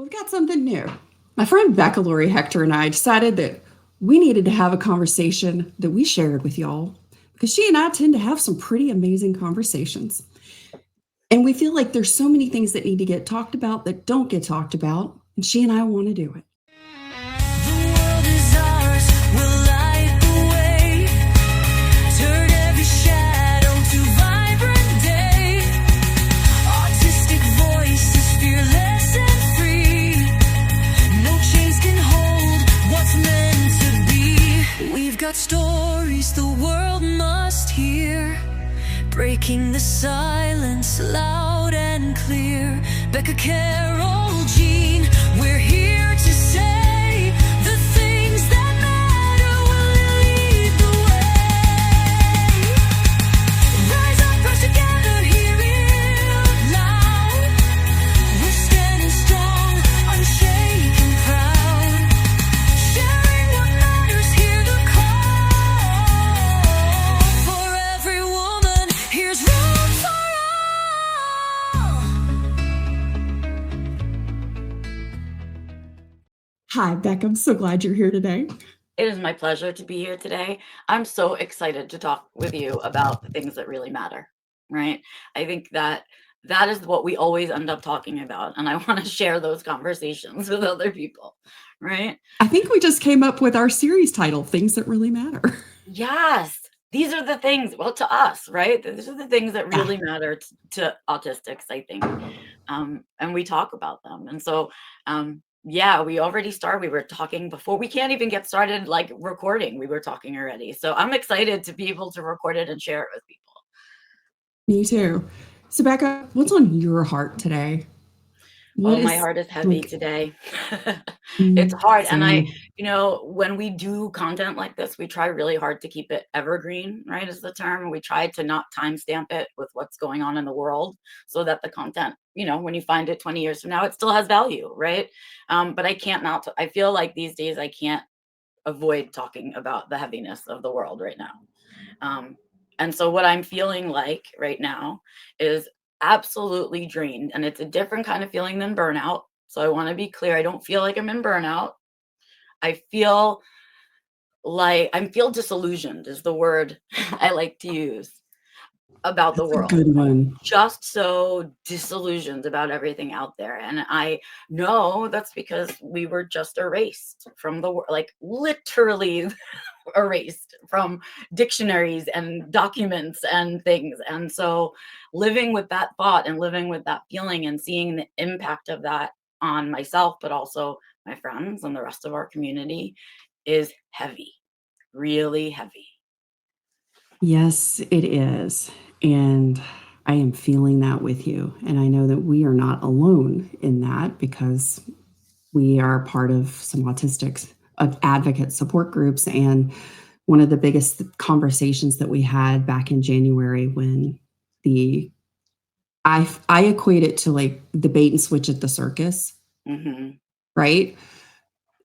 We've got something new. My friend Becca Lory Hector and I decided that we needed to have a conversation that we shared with y'all because she and I tend to have some pretty amazing conversations. And we feel like there's so many things that need to get talked about that don't get talked about. And she and I want to do it. The world is ours, we'll light the way. Turn every shadow to vibrant day. Autistic voices, fearless and free. No chains can hold what's meant to be. We've got stories the world must hear. Breaking the silence loud and clear. Becca, Carole, Jean, we're here to say the things that matter. We'll lead the way. Rise up, rise together, hear it loud. We're standing strong, unshaken, proud. Sharing what matters, hear the call. For every woman, here's room for all. Hi, Becca. I'm so glad you're here today. It is my pleasure to be here today. I'm so excited to talk with you about the things that really matter, right? I think that is what we always end up talking about, and I want to share those conversations with other people, right? I think we just came up with our series title, Things That Really Matter. Yes, these are the things, well, to us, right? These are the things that really matter to autistics, I think. And we talk about them. And so, yeah, we already started. We were talking before we can't even get started, like recording. We were talking already. So I'm excited to be able to record it and share it with people. Me too. So, Becca, what's on your heart today? My heart is heavy today. It's hard. And when we do content like this, we try really hard to keep it evergreen, right? Is the term. We try to not timestamp it with what's going on in the world so that the content, when you find it 20 years from now, it still has value, right? But I feel like these days I can't avoid talking about the heaviness of the world right now. And so what I'm feeling like right now is absolutely drained, and it's a different kind of feeling than burnout. So I want to be clear. I don't feel like I'm in burnout. I feel disillusioned is the word I like to use about the world. Good one. Just so disillusioned about everything out there. And I know that's because we were just erased from the world, like literally erased from dictionaries and documents and things. And so living with that thought and living with that feeling and seeing the impact of that on myself, but also my friends and the rest of our community is heavy, really heavy. Yes, it is. And I am feeling that with you. And I know that we are not alone in that because we are part of some autistic advocate support groups. And one of the biggest conversations that we had back in January when I equate it to like the bait and switch at the circus, right?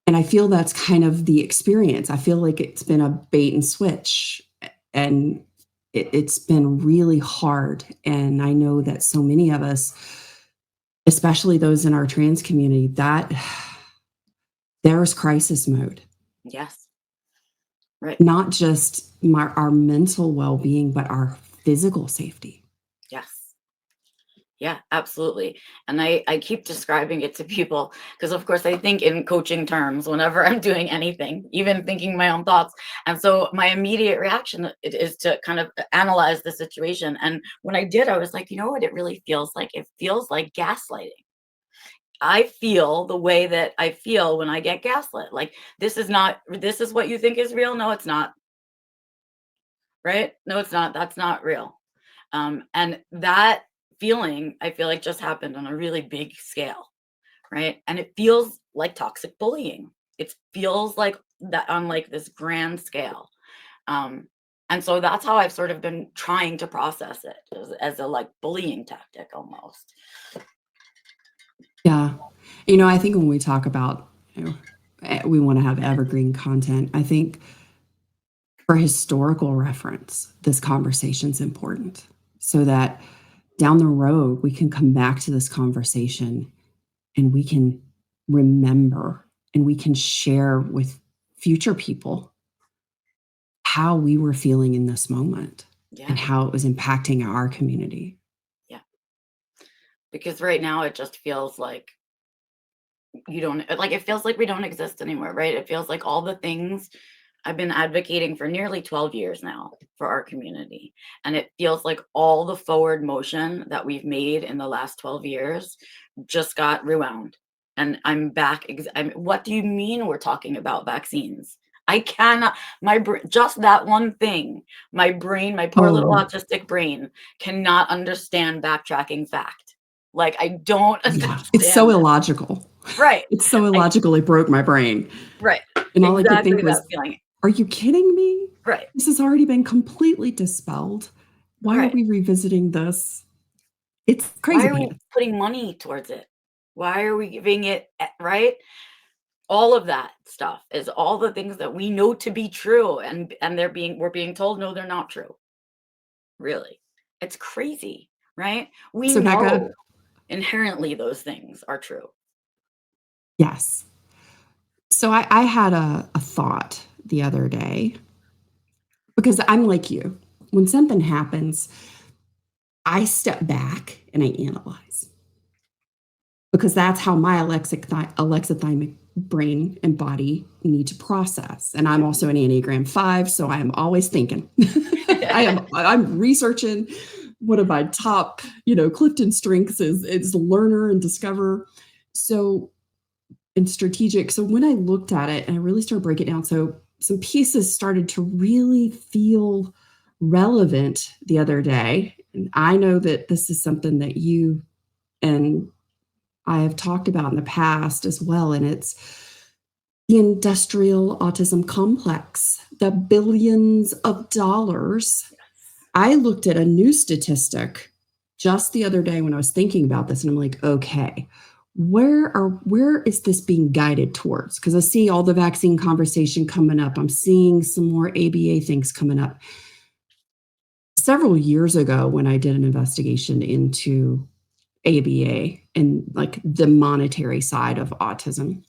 And I feel that's kind of the experience. I feel like it's been a bait and switch, and it's been really hard. And I know that so many of us, especially those in our trans community, that there's crisis mode. Yes. Right. Not just our mental well-being, but our physical safety. Yes. Yeah, absolutely. And I keep describing it to people because, of course, I think in coaching terms whenever I'm doing anything, even thinking my own thoughts. And so my immediate reaction is to kind of analyze the situation. And when I did, I was like, you know what it really feels like? It feels like gaslighting. I feel the way that I feel when I get gaslit. Like, this is what you think is real. No, it's not. Right? No, it's not. That's not real. And that feeling, I feel like, just happened on a really big scale, right? And it feels like toxic bullying. It feels like that on like this grand scale. And so that's how I've sort of been trying to process it as a like bullying tactic almost. Yeah. I think when we talk about, we want to have evergreen content, I think for historical reference, this conversation's important so that down the road, we can come back to this conversation and we can remember and we can share with future people how we were feeling in this moment and how it was impacting our community. Yeah. Because right now it just feels like you don't like it feels like we don't exist anymore, right? It feels like all the things I've been advocating for nearly 12 years now for our community. And it feels like all the forward motion that we've made in the last 12 years just got rewound. And I'm back. What do you mean we're talking about vaccines? I cannot, just that one thing, my brain, my poor little autistic brain cannot understand backtracking fact. Like, I don't Yeah, it's so understand it. illogical. Right. It's so illogical, it broke my brain. Right. And all I could Exactly think that was, feeling. are you kidding me? Right. This has already been completely dispelled. Why are Right. we revisiting this? It's Why crazy are we pants. putting money towards it? Why are we giving it, right? All of that stuff is all the things that we know to be true, and we're being told no, they're not true. Really. It's crazy, right? We So Becca, know inherently those things are true. yes. So I had a thought the other day because I'm like you. When something happens, I step back and I analyze because that's how my alexithymic brain and body need to process. And I'm also an Enneagram 5, so I am always thinking. I'm researching. One of my top, Clifton strengths is learner and discover. So and strategic. So when I looked at it and I really started breaking it down, so some pieces started to really feel relevant the other day. And I know that this is something that you and I have talked about in the past as well. And it's the industrial autism complex, the billions of dollars. I looked at a new statistic just the other day when I was thinking about this, and I'm like, okay, where is this being guided towards? Because I see all the vaccine conversation coming up. I'm seeing some more ABA things coming up. Several years ago, when I did an investigation into ABA and like the monetary side of autism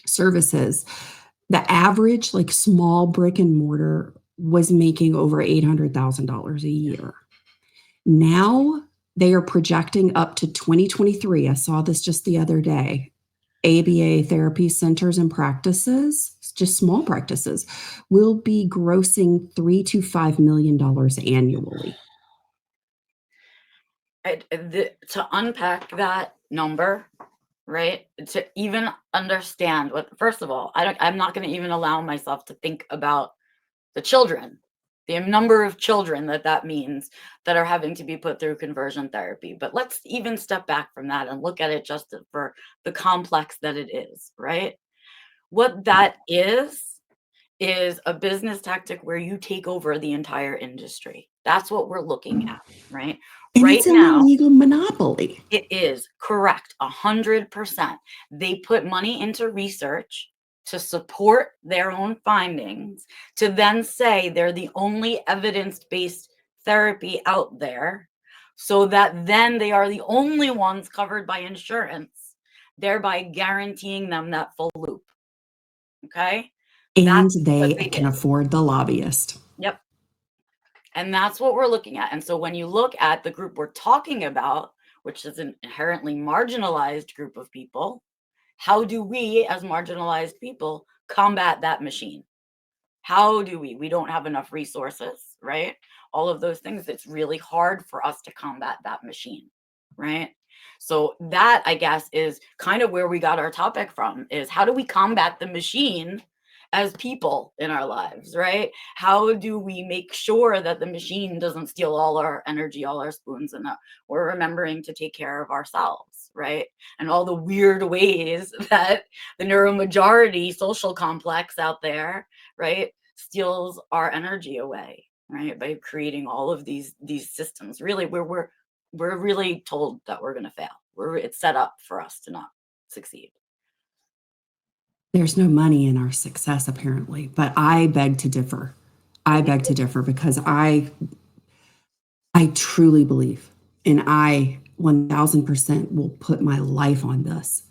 services, the average like small brick and mortar was making over $800,000 a year. Now they are projecting up to 2023. I saw this just the other day. ABA therapy centers and practices, just small practices, will be grossing $3 to $5 million annually. To unpack that number, right? To even understand first of all, I'm not going to even allow myself to think about the children, the number of children that means that are having to be put through conversion therapy. But let's even step back from that and look at it just for the complex that it is, right? What that is a business tactic where you take over the entire industry. That's what we're looking at, right? And Right it's an now, illegal monopoly. it is correct, 100%. They put money into research to support their own findings, to then say they're the only evidence-based therapy out there, so that then they are the only ones covered by insurance, thereby guaranteeing them that full loop. Okay? And That's what they they can did. afford the lobbyist. Yep. And that's what we're looking at. And so when you look at the group we're talking about, which is an inherently marginalized group of people, how do we as marginalized people combat that machine? How do we don't have enough resources, right? All of those things. It's really hard for us to combat that machine, right? So that, I guess, is kind of where we got our topic from, is how do we combat the machine as people in our lives, right? How do we make sure that the machine doesn't steal all our energy, all our spoons, and that we're remembering to take care of ourselves, right? And all the weird ways that the neuromajority social complex out there, right, steals our energy away, right, by creating all of these systems. Really, we're really told that we're going to fail. It's set up for us to not succeed. There's no money in our success, apparently, but I beg to differ. I beg to differ because I truly believe, and I 1000% will put my life on this,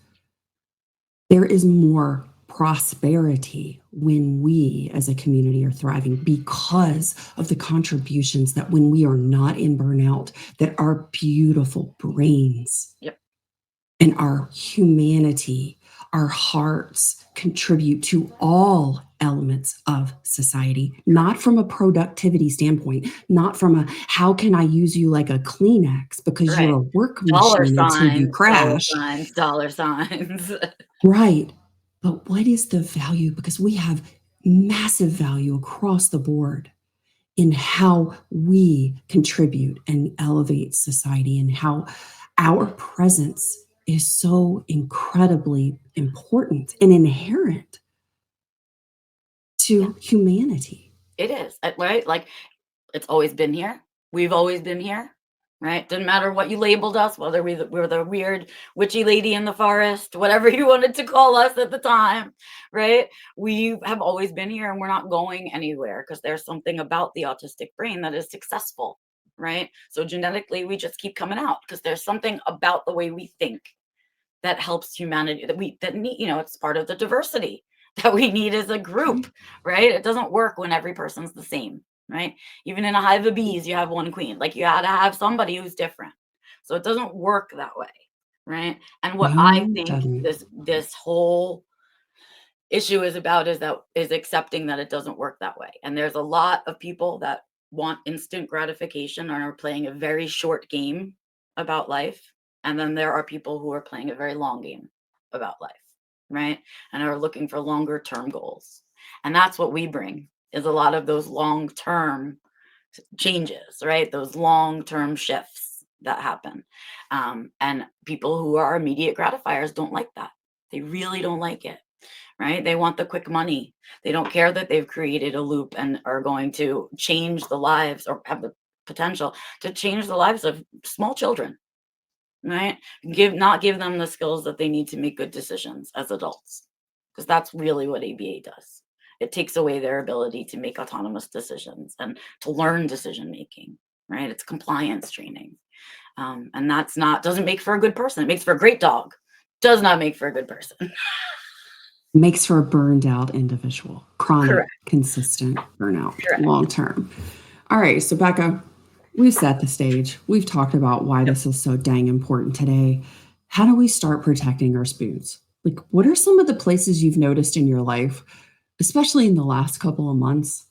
there is more prosperity when we as a community are thriving because of the contributions that when we are not in burnout, that our beautiful brains Yep. and our humanity, our hearts contribute to all elements of society, not from a productivity standpoint, not from a how can I use you like a Kleenex because you're Right. a work Dollar machine until you signs, dollar crash. signs, dollar signs. Right. But what is the value? Because we have massive value across the board in how we contribute and elevate society and how our presence is so incredibly important and inherent Yeah, to humanity. it is, right? Like, it's always been here. We've always been here, right? Didn't matter what you labeled us, whether we were the weird witchy lady in the forest, whatever you wanted to call us at the time, right? We have always been here and we're not going anywhere because there's something about the autistic brain that is successful, right? So genetically, we just keep coming out because there's something about the way we think that helps humanity that need, it's part of the diversity that we need as a group, right? It doesn't work when every person's the same, right? Even in a hive of bees, you have one queen. Like, you had to have somebody who's different. So it doesn't work that way, right? And what I No, think doesn't. this whole issue is accepting that it doesn't work that way. And there's a lot of people that want instant gratification and are playing a very short game about life. And then there are people who are playing a very long game about life, right? And are looking for longer term goals. And that's what we bring, is a lot of those long term changes, right? Those long term shifts that happen. And people who are immediate gratifiers don't like that. They really don't like it, right? They want the quick money. They don't care that they've created a loop and are going to change the lives, or have the potential to change the lives of small children, right? Not give them the skills that they need to make good decisions as adults, because that's really what ABA does. It takes away their ability to make autonomous decisions and to learn decision making, right? It's compliance training. And that's not doesn't make for a good person. It makes for a great dog. Does not make for a good person. Makes for a burned out individual, chronic, Correct. consistent burnout, Correct. long term. All right, so Becca, we've set the stage. We've talked about why Yep. this is so dang important today. How do we start protecting our spoons? Like, what are some of the places you've noticed in your life, especially in the last couple of months,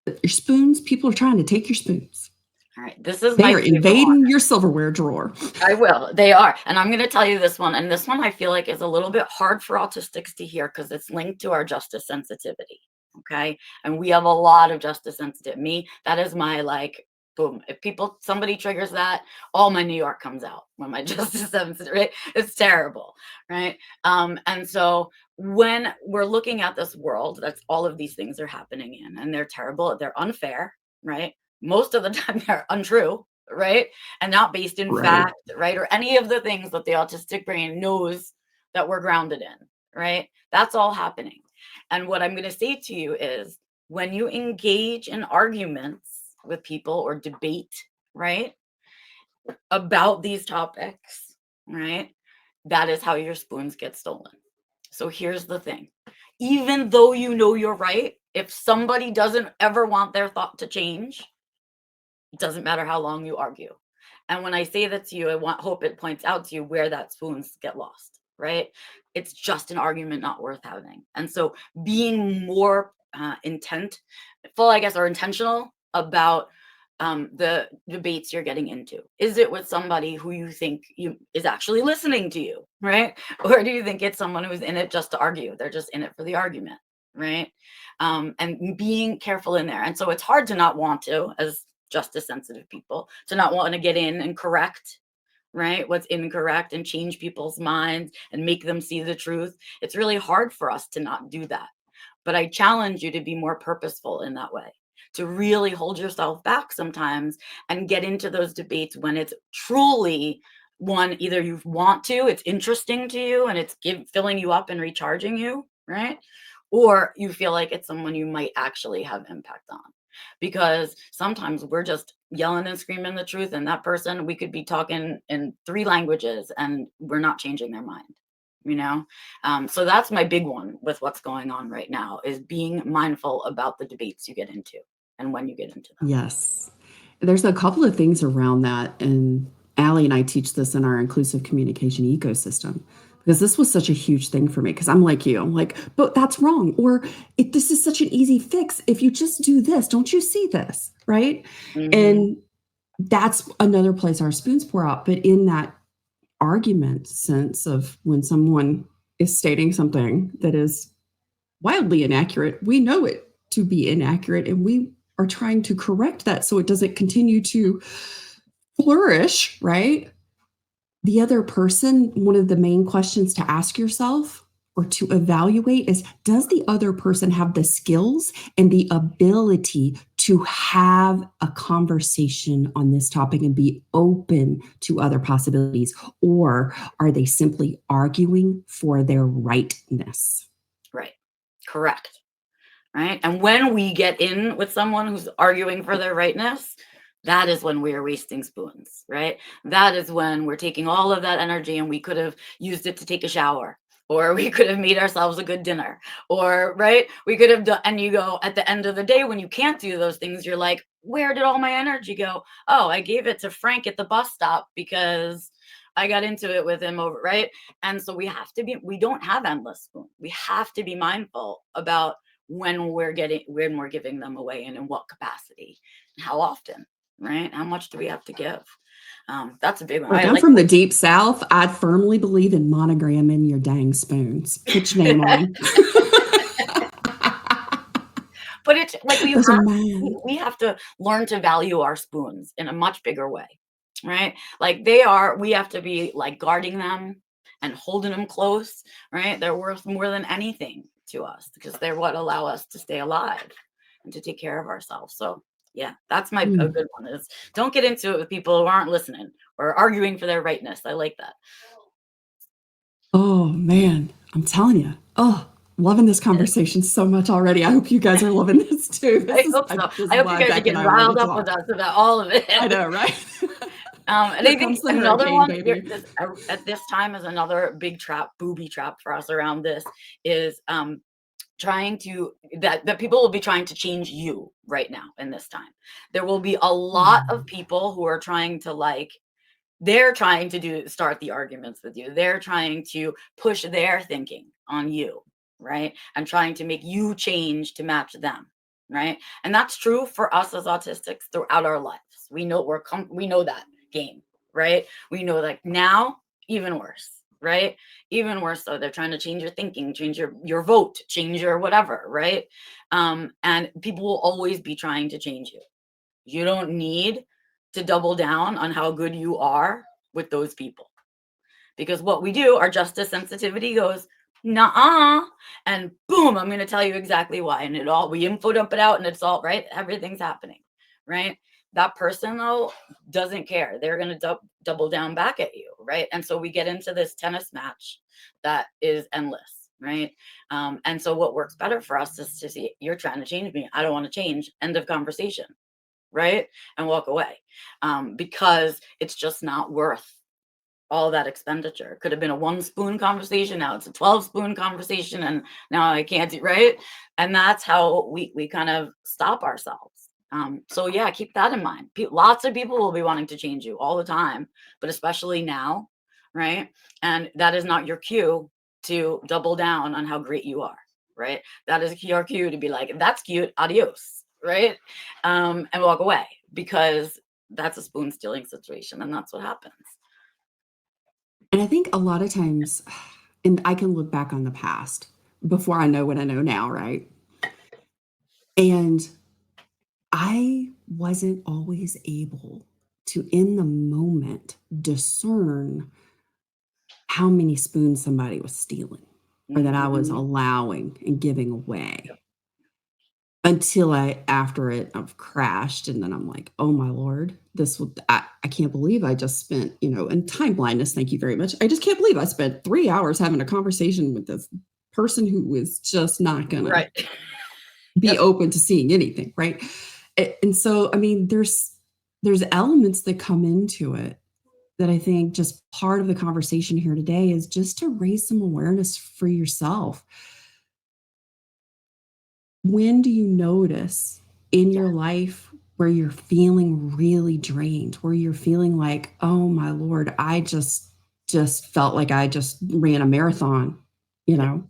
that your spoons, people are trying to take your spoons? All right. This is They my are favorite one. invading your silverware drawer. I will. They are. And I'm going to tell you this one. And this one I feel like is a little bit hard for autistics to hear because it's linked to our justice sensitivity. Okay. And we have a lot of justice sensitive. Me, that is my like, boom. If somebody triggers that, all my New York comes out when my justice sensitive, right? It's terrible. Right. And so when we're looking at this world, that's all of these things are happening in, and they're terrible. They're unfair. Right. Most of the time they're untrue. Right. And not based in Right. fact, right? Or any of the things that the autistic brain knows that we're grounded in, right? That's all happening. And what I'm going to say to you is, when you engage in arguments with people or debate, right, about these topics, right, that is how your spoons get stolen. So here's the thing. Even though you know you're right, if somebody doesn't ever want their thought to change, it doesn't matter how long you argue. And when I say that to you, hope it points out to you where that spoons get lost, right? It's just an argument not worth having. And so being more intentful, I guess, or intentional about the debates you're getting into. Is it with somebody who you think is actually listening to you, right? Or do you think it's someone who's in it just to argue? They're just in it for the argument, right? And being careful in there. And so it's hard to not want to, as justice sensitive people, to not want to get in and correct, right, what's incorrect and change people's minds and make them see the truth. It's really hard for us to not do that. But I challenge you to be more purposeful in that way, to really hold yourself back sometimes and get into those debates when it's truly one, either you want to, it's interesting to you and it's filling you up and recharging you, right? Or you feel like it's someone you might actually have impact on. Because sometimes we're just yelling and screaming the truth, and that person, we could be talking in 3 languages and we're not changing their mind. So that's my big one with what's going on right now, is being mindful about the debates you get into and when you get into them. Yes. There's a couple of things around that, and Allie and I teach this in our inclusive communication ecosystem, because this was such a huge thing for me, because I'm like you. I'm like, "But that's wrong," or "This is such an easy fix. If you just do this, don't you see this?" Right? Mhm. And that's another place our spoons pour out, but in that argument sense of when someone is stating something that is wildly inaccurate, we know it to be inaccurate, and we are trying to correct that so it doesn't continue to flourish, right? The other person, one of the main questions to ask yourself or to evaluate is, does the other person have the skills and the ability to have a conversation on this topic and be open to other possibilities? Or are they simply arguing for their rightness? Right. Correct. Right. And when we get in with someone who's arguing for their rightness, that is when we are wasting spoons, right? That is when we're taking all of that energy and we could have used it to take a shower, or we could have made ourselves a good dinner, or, right? We could have done, and you go at the end of the day, when you can't do those things, you're like, where did all my energy go? Oh, I gave it to Frank at the bus stop because I got into it with him over, right? And so we don't have endless spoons. We have to be mindful about when we're giving them away, and in what capacity and how often, right? How much do we have to give? That's a big one. Look, I I'm like from the deep South. I firmly believe in monogramming your dang spoons. Put your name on them. but it's like Those are mine. we have to learn to value our spoons in a much bigger way, right? Like we have to be like guarding them and holding them close, right? They're worth more than anything to us, because they're what allow us to stay alive and to take care of ourselves. So yeah, that's a Mm. good one, is don't get into it with people who aren't listening or arguing for their rightness. I like that. Oh, man. I'm telling you. Oh, loving this conversation so much already. I hope you guys are loving this too. I hope so. This I is hope you why guys are Beck and getting I wanted riled to up with talk. us about all of it. I know, right? And I Here think comes the another hurricane, one baby. at this time is another big trap, booby trap for us around this, is trying to that people will be trying to change you right now in this time. There will be a lot of Mm. people who are trying to, like, they're trying to start the arguments with you. They're trying to push their thinking on you, right? And trying to make you change to match them, right? And that's true for us as autistics throughout our lives. We know we know that game, right? We know that now, even worse, right? Even worse. So they're trying to change your thinking, change your vote, change your whatever, right? And people will always be trying to change you. You don't need to double down on how good you are with those people, because what we do, our justice sensitivity goes, nah, and boom, I'm going to tell you exactly why. And we info dump it out, and it's all right. Everything's happening, right? That person, though, doesn't care. They're going to double down back at you, right? And so we get into this tennis match that is endless, right? And so what works better for us is to see, you're trying to change me. I don't want to change. End of conversation, right? And walk away, because it's just not worth all that expenditure. Could have been a 1 spoon conversation, now it's a 12 spoon conversation, and now I can't do, right? And that's how we kind of stop ourselves. So yeah, keep that in mind. Lots of people will be wanting to change you all the time, but especially now, right? And that is not your cue to double down on how great you are, right? That is your cue to be like, that's cute, adios, right? And walk away, because that's a spoon stealing situation, and that's what happens. And I think a lot of times, and I can look back on the past before I know what I know now, right? And I wasn't always able to, in the moment, discern how many spoons somebody was stealing or that I was Mhm. allowing and giving away, until after I've crashed, and then I'm like, "Oh my lord, I can't believe I just spent," and time blindness, thank you very much. I just can't believe I spent 3 hours having a conversation with this person who was just not gonna Right. be Yep. open to seeing anything, right? And so, I mean, there's elements that come into it that I think just part of the conversation here today is just to raise some awareness for yourself. When do you notice in Yeah. your life where you're feeling really drained, where you're feeling like, "Oh my lord, I just felt like I just ran a marathon," you Yep. know?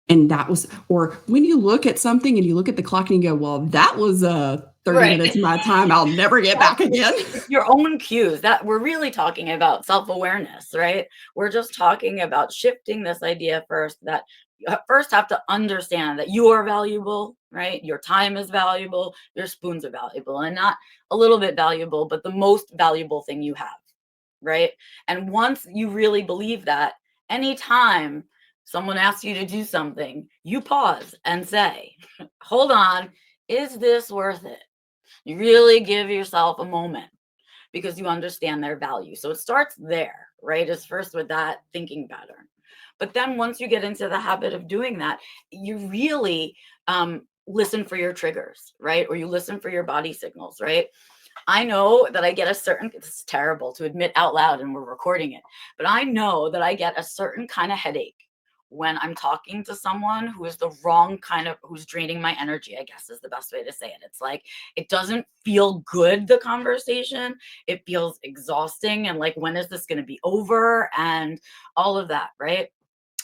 And that was, or when you look at something and you look at the clock and you go, "Well, that was, 30 Right. minutes of my time I'll never get back again." It's your own cues that we're really talking about self-awareness, right? We're just talking about shifting this idea first that you first have to understand that you are valuable, right? Your time is valuable, your spoons are valuable, and not a little bit valuable, but the most valuable thing you have, right? And once you really believe that, anytime someone asks you to do something, you pause and say, hold on, is this worth it? You really give yourself a moment because you understand their value. So it starts there, right? Is first with that thinking pattern. But then once you get into the habit of doing that, you really listen for your triggers, right? Or you listen for your body signals, right? I know that I get a certain, it's terrible to admit out loud and we're recording it, but I know that I get a certain kind of headache when I'm talking to someone who is the wrong kind of, who's draining my energy, I guess is the best way to say it. It's like, it doesn't feel good, the conversation. It feels exhausting. And like, when is this going to be over? And all of that, right?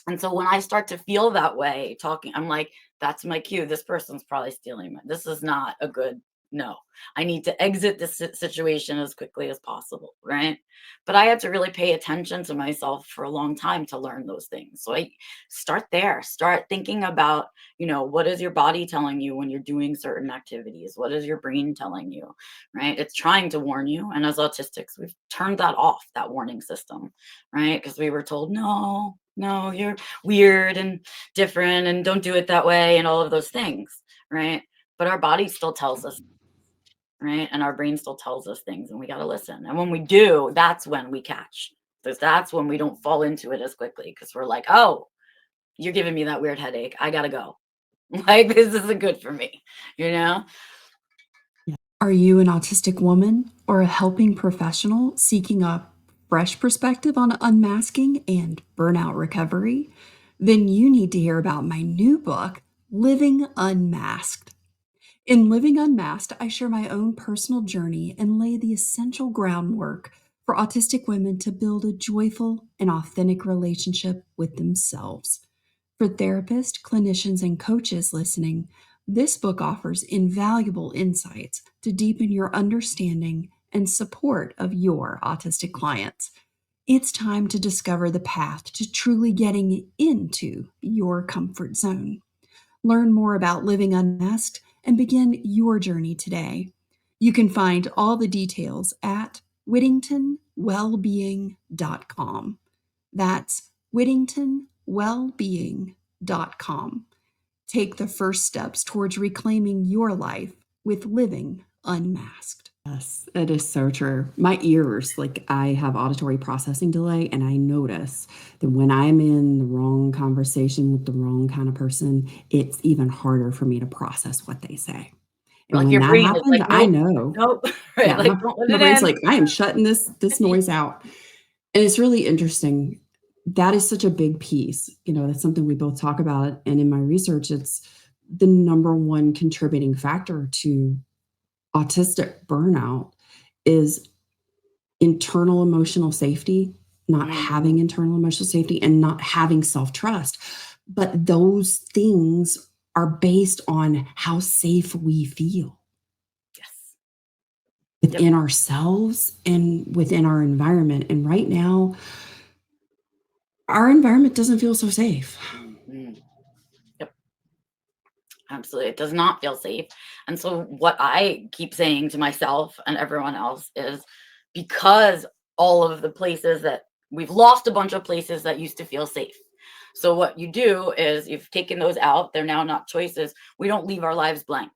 And so when I start to feel that way talking, I'm like, that's my cue. This person's probably stealing my, this is not a good, no. I need to exit this situation as quickly as possible, right? But I had to really pay attention to myself for a long time to learn those things. So I start there, start thinking about, what is your body telling you when you're doing certain activities? What is your brain telling you, right? It's trying to warn you. And as autistics, we've turned that off, that warning system, right? Because we were told, no, no, you're weird and different and don't do it that way and all of those things, right? But our body still tells us, right? And our brain still tells us things and we got to listen. And when we do, that's when we catch. Because that's when we don't fall into it as quickly because we're like, oh, you're giving me that weird headache. I got to go. Like, this isn't good for me, you know? Yeah. Are you an autistic woman or a helping professional seeking a fresh perspective on unmasking and burnout recovery? Then you need to hear about my new book, Living Unmasked. In Living Unmasked, I share my own personal journey and lay the essential groundwork for autistic women to build a joyful and authentic relationship with themselves. For therapists, clinicians, and coaches listening, this book offers invaluable insights to deepen your understanding and support of your autistic clients. It's time to discover the path to truly getting into your comfort zone. Learn more about Living Unmasked and begin your journey today. You can find all the details at whittingtonwellbeing.com. That's whittingtonwellbeing.com. Take the first steps towards reclaiming your life with Living Unmasked. Yes, it is so true. My ears, like I have auditory processing delay, and I notice that when I'm in the wrong conversation with the wrong kind of person, it's even harder for me to process what they say. And Like when your that brain is happens, like, I nope, know, nope, right? yeah, Like, don't let my it brain's in. like, I am shutting this noise out. And it's really interesting. That is such a big piece. That's something we both talk about. And in my research, it's the number one contributing factor to autistic burnout is internal emotional safety, not having Mhm. internal emotional safety and not having self-trust. But those things are based on how safe we feel Yes. Yep. within ourselves and within our environment. And right now, our environment doesn't feel so safe. Mhm. Yep. Absolutely. It does not feel safe. And so, what I keep saying to myself and everyone else is because all of the places that we've lost a bunch of places that used to feel safe. So, what you do is you've taken those out, they're now not choices. We don't leave our lives blank,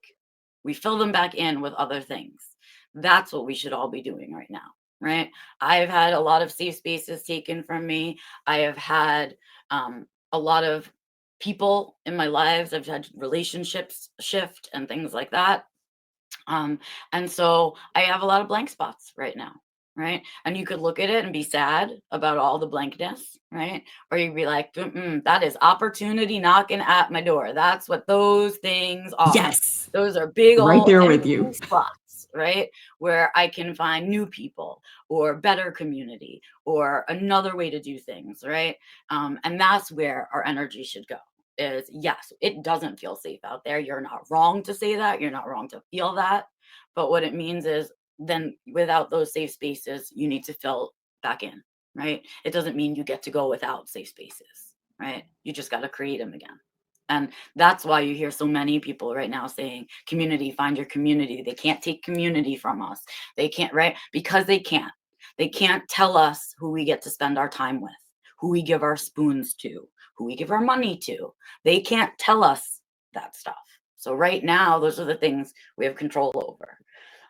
we fill them back in with other things. That's what we should all be doing right now. Right. I've had a lot of safe spaces taken from me. I have had a lot of people in my lives. I've had relationships shift and things like that. Um, and so I have a lot of blank spots right now. right? And you could look at it and be sad about all the blankness, right? Or you'd be like, that is opportunity knocking at my door. That's what those things are. Yes. Those are big Right old there with empty you. spots, right? Where I can find new people or better community or another way to do things, right? And that's where our energy should go. Is yes, it doesn't feel safe out there. You're not wrong to say that. You're not wrong to feel that. But what it means is then without those safe spaces, you need to fill back in, right? It doesn't mean you get to go without safe spaces, right? You just got to create them again. And that's why you hear so many people right now saying, community, find your community. They can't take community from us. They can't, right? Because they can't. They can't tell us who we get to spend our time with, who we give our spoons to, who we give our money to. They can't tell us that stuff. So right now, those are the things we have control over.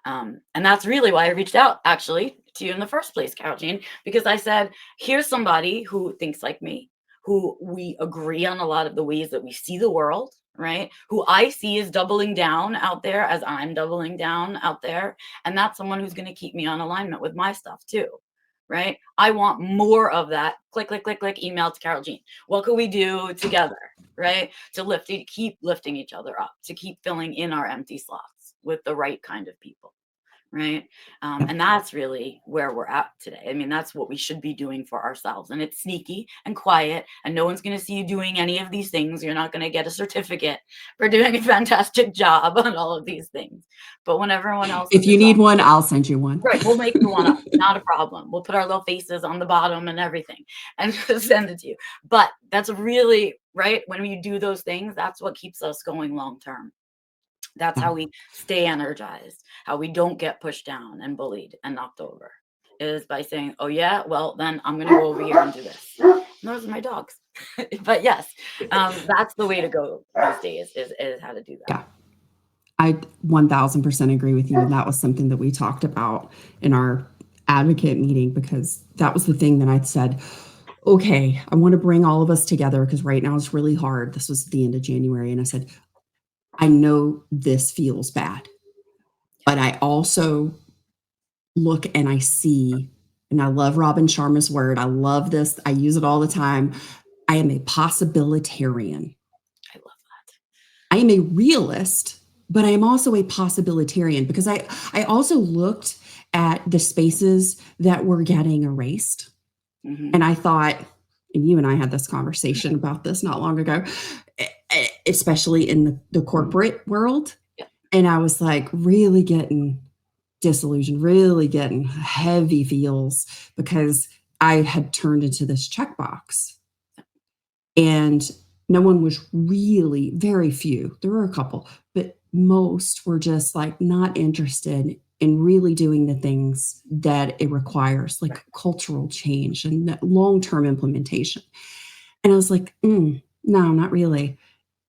And that's really why I reached out actually to you in the first place, Carole Jean, because I said, here's somebody who thinks like me, who we agree on a lot of the ways that we see the world, right? Who I see is doubling down out there as I'm doubling down out there. And that's someone who's going to keep me on alignment with my stuff too, right? I want more of that. Click, click, click, click, email to Carole Jean. What can we do together, right? To keep lifting each other up, to keep filling in our empty slots with the right kind of people, right? And that's really where we're at today. I mean, that's what we should be doing for ourselves. And it's sneaky and quiet, and no one's going to see you doing any of these things. You're not going to get a certificate for doing a fantastic job on all of these things. But when everyone else If you need one, I'll send you one. right, we'll make you one up. Not a problem. We'll put our little faces on the bottom and everything and send it to you. But that's really, right, when you do those things, that's what keeps us going long term. That's how we stay energized, how we don't get pushed down and bullied and knocked over, is by saying, oh yeah, well then I'm going to go over here and do this. And those are my dogs. But yes, that's the way to go these days, is how to do that. Yeah. I 1000% agree with you. And that was something that we talked about in our advocate meeting, because that was the thing that I said, okay, I want to bring all of us together because right now it's really hard. This was the end of January. And I said, I know this feels bad, but I also look and I see, and I love Robin Sharma's word. I love this. I use it all the time. I am a possibilitarian. I love that. I am a realist, but I am also a possibilitarian, because I also looked at the spaces that were getting erased. And I thought, and you and I had this conversation about this not long ago, especially in the corporate world. Yeah. And I was like really getting disillusioned, really getting heavy feels, because I had turned into this checkbox. And no one was really, very few, there were a couple, but most were just like not interested in really doing the things that it requires, like cultural change and long-term implementation. And I was like, no, not really.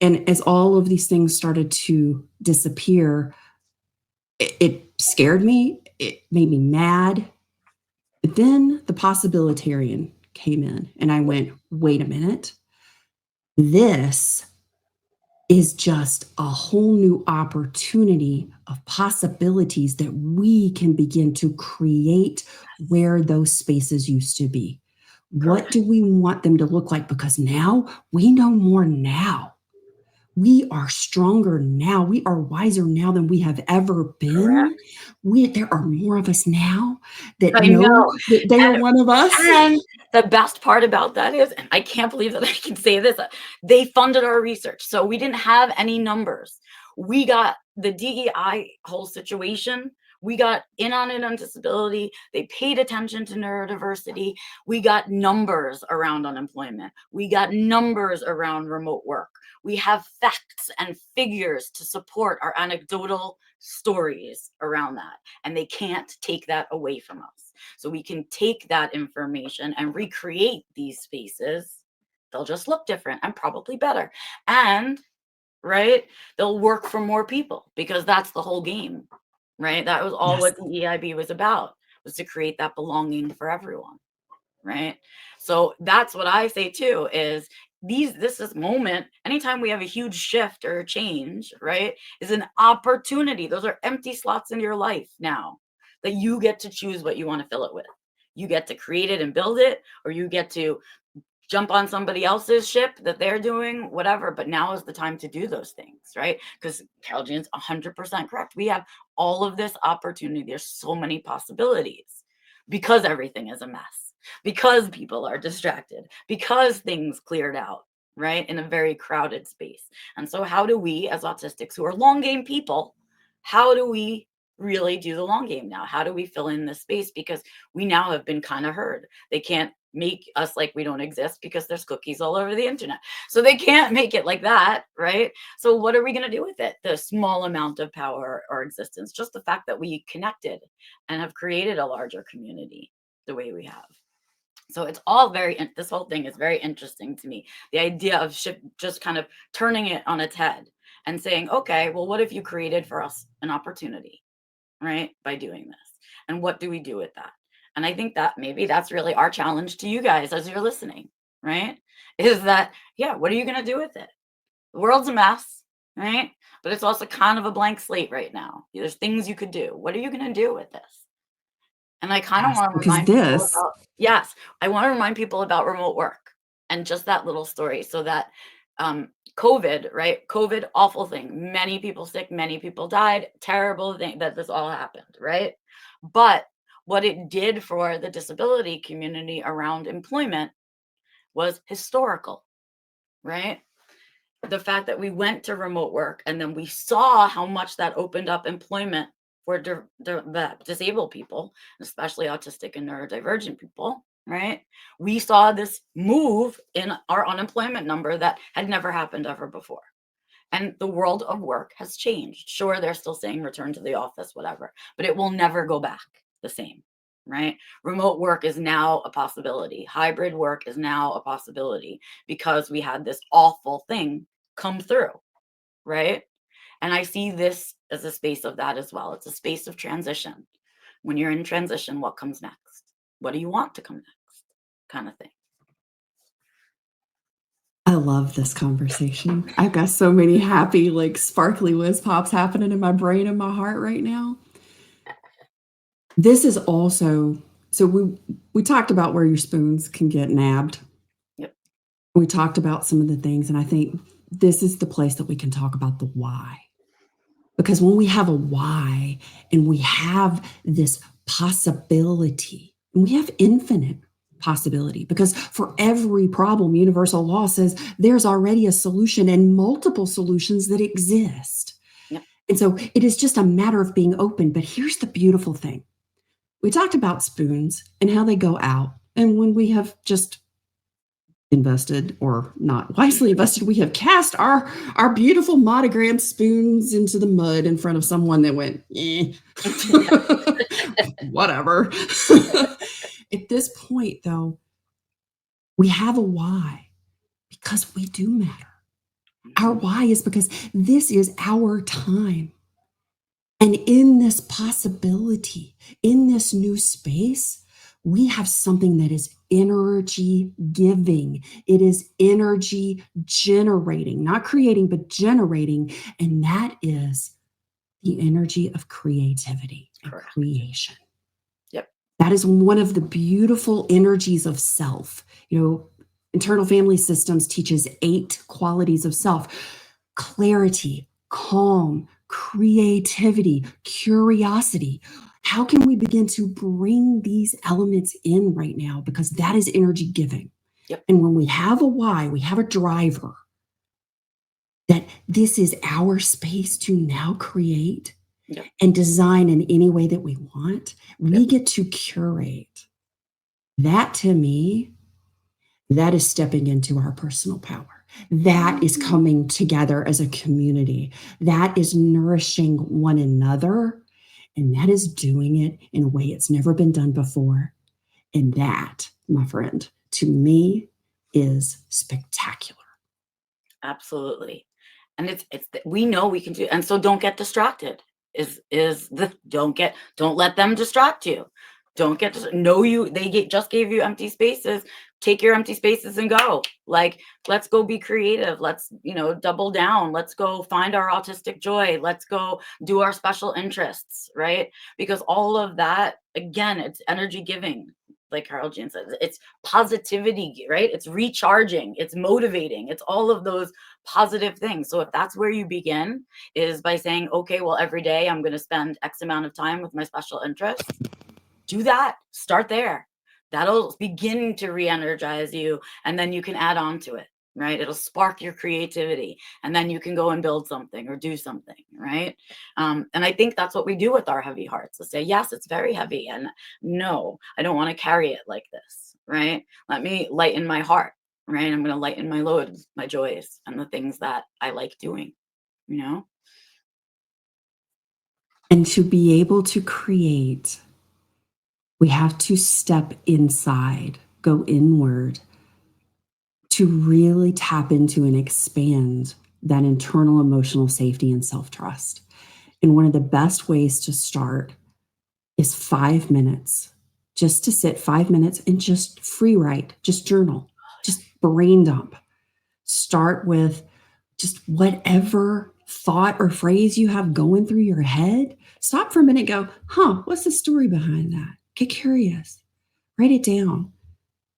And as all of these things started to disappear, it scared me. It made me mad. But then the possibilitarian came in, and I went, wait a minute. This is just a whole new opportunity of possibilities that we can begin to create where those spaces used to be. What do we want them to look like? Because now we know more now. We are stronger now. We are wiser now than we have ever been. There are more of us now that I know that they are one of us. And the best part about that is, and I can't believe that I can say this, they funded our research. So we didn't have any numbers. We got the DEI whole situation. We got in on it on disability. They paid attention to neurodiversity. We got numbers around unemployment. We got numbers around remote work. We have facts and figures to support our anecdotal stories around that. And they can't take that away from us. So we can take that information and recreate these spaces. They'll just look different and probably better. And, right, they'll work for more people, because that's the whole game, right? That was all what the EIB was about, was to create that belonging for everyone, right? So that's what I say too, is this moment, anytime we have a huge shift or a change, right, is an opportunity. Those are empty slots in your life now that you get to choose what you want to fill it with. You get to create it and build it, or you get to jump on somebody else's ship that they're doing, whatever. But now is the time to do those things, right? Because Carole Jean's 100% correct. We have all of this opportunity. There's so many possibilities because everything is a mess, because people are distracted, because things cleared out, right? In a very crowded space. And so how do we, as autistics who are long game people, how do we really do the long game now? How do we fill in this space? Because we now have been kind of heard. They can't make us like we don't exist because there's cookies all over the internet. So they can't make it like that, right? So what are we going to do with it? The small amount of power or existence, just the fact that we connected and have created a larger community the way we have. So it's all this whole thing is very interesting to me. The idea of just kind of turning it on its head and saying, okay, well, what if you created for us an opportunity, right? By doing this. And what do we do with that? And I think that maybe that's really our challenge to you guys as you're listening, right? Is that, yeah, what are you going to do with it? The world's a mess, right? But it's also kind of a blank slate right now. There's things you could do. What are you going to do with this? And I kind of Yes, want to because remind people this, about, yes, I want to remind people about remote work and just that little story so that COVID, right? COVID, awful thing. Many people sick, many people died. Terrible thing that this all happened, right? But what it did for the disability community around employment was historical, right? The fact that we went to remote work and then we saw how much that opened up employment for the disabled people, especially autistic and neurodivergent people, right? We saw this move in our unemployment number that had never happened ever before. And the world of work has changed. Sure, they're still saying return to the office, whatever, but it will never go back the same, right? Remote work is now a possibility. Hybrid work is now a possibility because we had this awful thing come through, right? And I see this as a space of that as well. It's a space of transition. When you're in transition, what comes next? What do you want to come next? Kind of thing. I love this conversation. I've got so many happy, like sparkly whiz pops happening in my brain and my heart right now. This is also, so we talked about where your spoons can get nabbed. Yep. We talked about some of the things, and I think this is the place that we can talk about the why. Because when we have a why and we have this possibility, and we have infinite possibility, because for every problem, universal law says there's already a solution and multiple solutions that exist. Yep. And so it is just a matter of being open. But here's the beautiful thing. We talked about spoons and how they go out. And when we have just invested or not wisely invested, we have cast our beautiful monogram spoons into the mud in front of someone that went, whatever. At this point, though, we have a why because we do matter. Our why is because this is our time. And in this possibility, in this new space, we have something that is energy giving. It is energy generating, not creating, but generating. And that is the energy of creativity and Correct. creation. Yep. That is one of the beautiful energies of self. You know, Internal Family Systems teaches 8 qualities of self: clarity, calm, creativity, curiosity. How can we begin to bring these elements in right now? Because that is energy giving. Yep. And when we have a why, we have a driver that this is our space to now create and design in any way that we want. We get to curate. That, to me, that is stepping into our personal power. That is coming together as a community. That is nourishing one another. And that is doing it in a way it's never been done before. And that, my friend, to me is spectacular. Absolutely. And it's we know we can do, and so don't get distracted. Don't let them distract you. Don't get just know you just gave you empty spaces. Take your empty spaces and go. Like, let's go be creative. Let's, double down. Let's go find our autistic joy. Let's go do our special interests, right? Because all of that, again, it's energy giving. Like Carole Jean says, it's positivity, right? It's recharging, it's motivating, it's all of those positive things. So if that's where you begin, is by saying, okay, well, every day I'm going to spend X amount of time with my special interests. Do that. Start there. That'll begin to re-energize you, and then you can add on to it, right? It'll spark your creativity, and then you can go and build something or do something, right? And I think that's what we do with our heavy hearts, to say, yes, it's very heavy, and no, I don't want to carry it like this, right? Let me lighten my heart, right? I'm going to lighten my loads, my joys, and the things that I like doing, And to be able to create, we have to step inside, go inward, to really tap into and expand that internal emotional safety and self-trust. And one of the best ways to start is 5 minutes, just to sit 5 minutes and just free write, just journal, just brain dump. Start with just whatever thought or phrase you have going through your head. Stop for a minute, go, what's the story behind that? Get curious, write it down,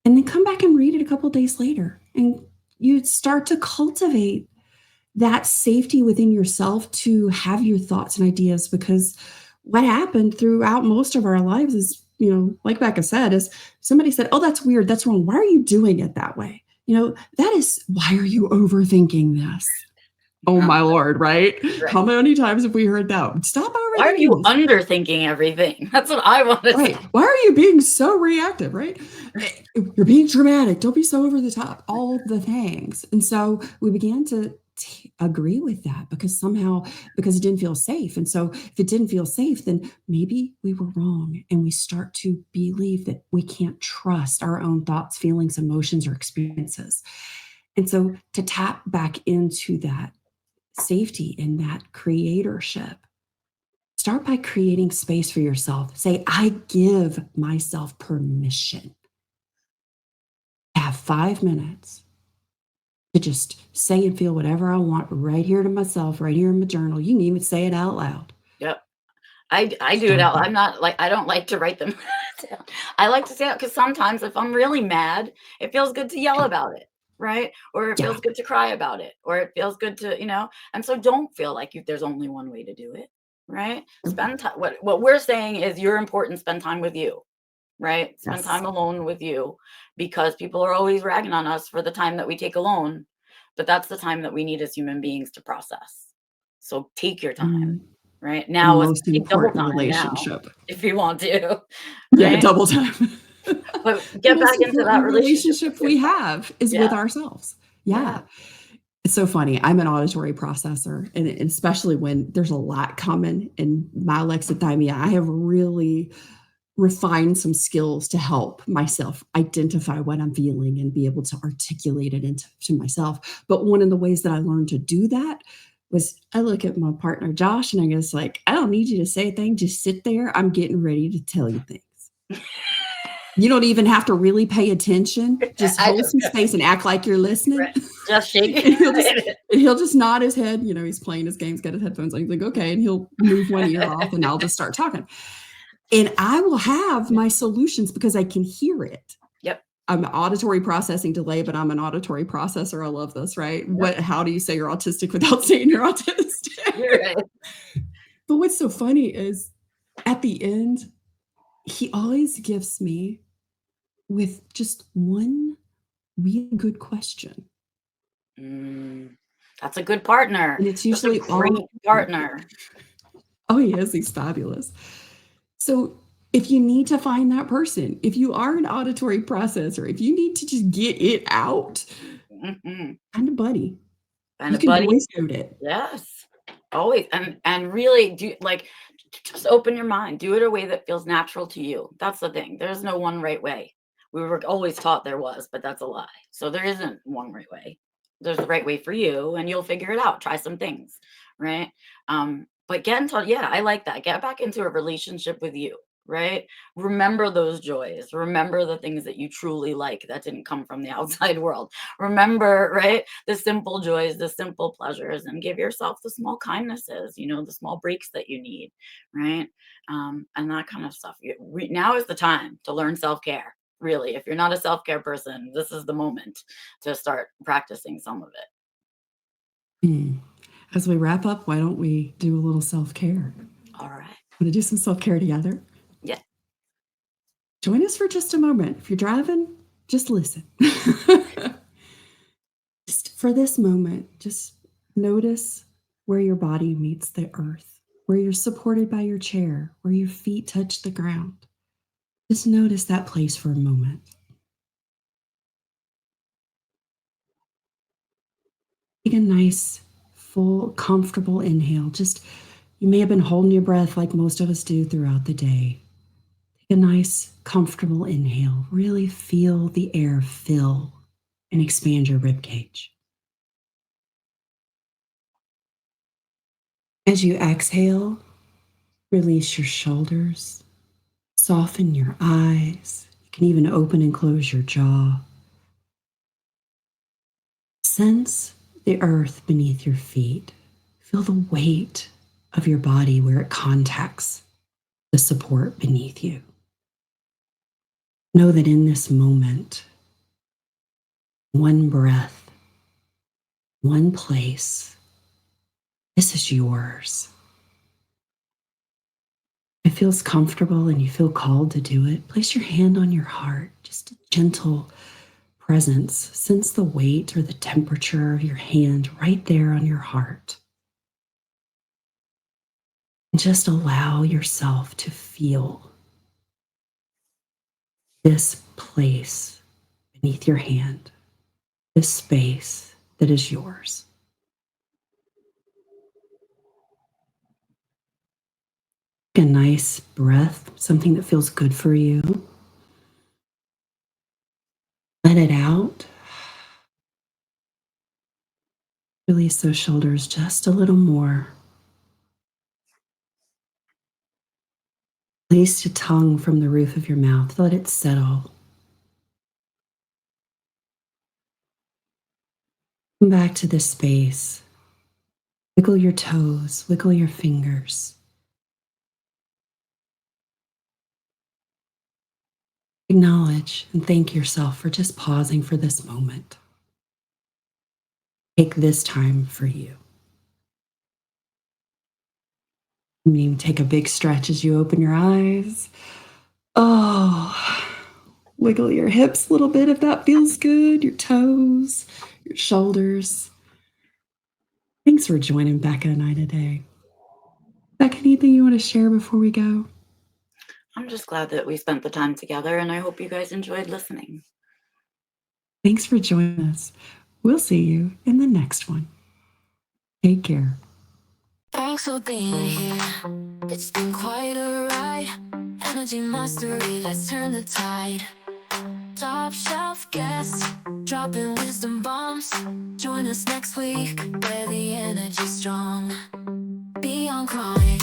and then come back and read it a couple days later. And you start to cultivate that safety within yourself to have your thoughts and ideas, because what happened throughout most of our lives is, like Becca said, is somebody said, oh, that's weird, that's wrong. Why are you doing it that way? That is, why are you overthinking this? Oh my Lord, right? How many times have we heard that? Stop overthinking. Why are you underthinking everything? That's what I want to say. Why are you being so reactive, right? You're being dramatic. Don't be so over the top. All the things. And so we began to agree with that, because it didn't feel safe. And so if it didn't feel safe, then maybe we were wrong. And we start to believe that we can't trust our own thoughts, feelings, emotions, or experiences. And so to tap back into that safety and that creatorship, start by creating space for yourself. Say, I give myself permission to have 5 minutes to just say and feel whatever I want right here to myself, right here in my journal. You can even say it out loud. Yep. I do it out. I'm not like, I don't like to write them down. I like to say it because sometimes if I'm really mad, it feels good to yell about it, right? Or it feels good to cry about it, or it feels good to, and so don't feel like there's only one way to do it, right? Spend time. What we're saying is you're important. Spend time with you, right? Spend time alone with you, because people are always ragging on us for the time that we take alone, but that's the time that we need as human beings to process. So take your time. Right The now, most take double important time relationship. now, if you want to. Yeah, Right? double time. But get back into that relationship we have is with ourselves. Yeah. It's so funny. I'm an auditory processor, and especially when there's a lot coming in my alexithymia, I have really refined some skills to help myself identify what I'm feeling and be able to articulate it to myself. But one of the ways that I learned to do that was I look at my partner, Josh, and I was like, I don't need you to say a thing. Just sit there. I'm getting ready to tell you things. You don't even have to really pay attention. Just hold some space and act like you're listening. Right. Just shake and he'll just nod his head. He's playing his games, got his headphones on. He's like, okay. And he'll move one ear off, and I'll just start talking. And I will have my solutions because I can hear it. Yep. I'm auditory processing delay, but I'm an auditory processor. I love this, right? Yep. How do you say you're autistic without saying you're autistic? You're right. But what's so funny is at the end, he always gives me with just one really good question. That's a good partner. And it's usually a great partner. Oh, he is. He's fabulous. So if you need to find that person, if you are an auditory processor, if you need to just get it out, find a buddy. Find you a buddy. Voice note it. Yes, always. And really do, just open your mind. Do it a way that feels natural to you. That's the thing. There's no one right way. We were always taught there was, but that's a lie. So there isn't one right way. There's the right way for you, and you'll figure it out. Try some things, right? But get into, I like that. Get back into a relationship with you, right? Remember those joys. Remember the things that you truly like that didn't come from the outside world. Remember, right, the simple joys, the simple pleasures, and give yourself the small kindnesses, the small breaks that you need, right? And that kind of stuff. Now is the time to learn self-care. Really, if you're not a self-care person, this is the moment to start practicing some of it. As we wrap up, why don't we do a little self-care? All right. Want to do some self-care together? Yeah. Join us for just a moment. If you're driving, just listen. Just for this moment, just notice where your body meets the earth, where you're supported by your chair, where your feet touch the ground. Just notice that place for a moment. Take a nice, full, comfortable inhale. You may have been holding your breath like most of us do throughout the day. Take a nice, comfortable inhale. Really feel the air fill and expand your rib cage. As you exhale, release your shoulders, soften your eyes. You can even open and close your jaw. Sense the earth beneath your feet. Feel the weight of your body where it contacts the support beneath you. Know that in this moment, one breath, one place, this is yours. It feels comfortable and you feel called to do it. Place your hand on your heart, just a gentle presence. Sense the weight or the temperature of your hand right there on your heart. And just allow yourself to feel this place beneath your hand, this space that is yours. A nice breath, something that feels good for you. Let it out. Release those shoulders just a little more. Release your tongue from the roof of your mouth. Let it settle. Come back to this space. Wiggle your toes, wiggle your fingers. Acknowledge and thank yourself for just pausing for this moment. Take this time for you. You may even take a big stretch as you open your eyes. Oh, wiggle your hips a little bit if that feels good, your toes, your shoulders. Thanks for joining Becca and I today. Becca, anything you want to share before we go? I'm just glad that we spent the time together, and I hope you guys enjoyed listening. Thanks for joining us. We'll see you in the next one. Take care. Thanks for being here. It's been quite a ride. Energy mastery, let's turn the tide. Top shelf guests, dropping wisdom bombs. Join us next week, where the energy's strong. Beyond chronic,